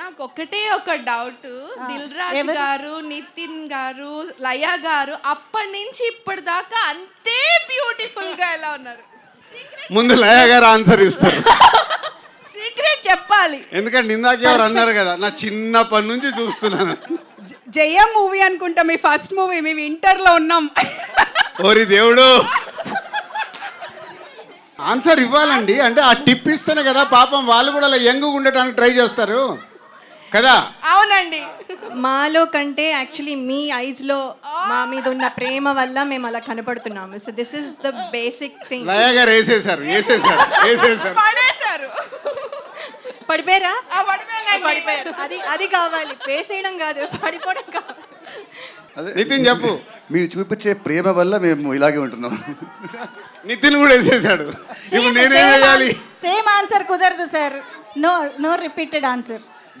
నాకు ఒకటే ఒక డౌట్, దిల్ రాజు గారు, నితిన్ గారు, లయ గారు అప్పటి నుంచి ఇప్పటిదాకా అంతే బ్యూటిఫుల్ గా ఎలా ఉన్నారు? ముందు లయ గారు ఆన్సర్ ఇస్తారు. సీక్రెట్ చెప్పాలి. ఎందుకంటే ఇందాక ఎవరు అన్నారు కదా, నా చిన్నప్పటి నుంచి చూస్తున్నాను. జయం మూవీ అనుకుంటా, మీ ఫస్ట్ మూవీ, మేము ఇంటర్ లో ఉన్నాం. ఓరి దేవుడు, ఆన్సర్ ఇవ్వాలండి. అంటే ఆ టిప్ ఇస్తేనే కదా పాపం వాళ్ళు కూడా అలా యంగ్ ఉండటానికి ట్రై చేస్తారు కదా. అవునండి. మాలో కంటే యాక్చువల్లీ మీ ఐస్లో మా మీద ఉన్న ప్రేమ వల్ల మేము అలా కనపడుతున్నాము. So this is the basic thing. Laya గారు వేసేసారు. పడేశారు. పడిపోయారా? పడిపోయారు. అది కావాలి, వేసేయడం కాదు, పడిపోవడం కావాలి. నితిన్ చెప్పు. మీరు చూపించే ప్రేమ వల్ల మేము ఇలాగే ఉంటున్నాం. నితిన్ కూడా వేసేసాడు. ఇప్పుడు నేనేం చేయాలి? సేమ్ ఆన్సర్ కుదరదు సార్. No repeated answer.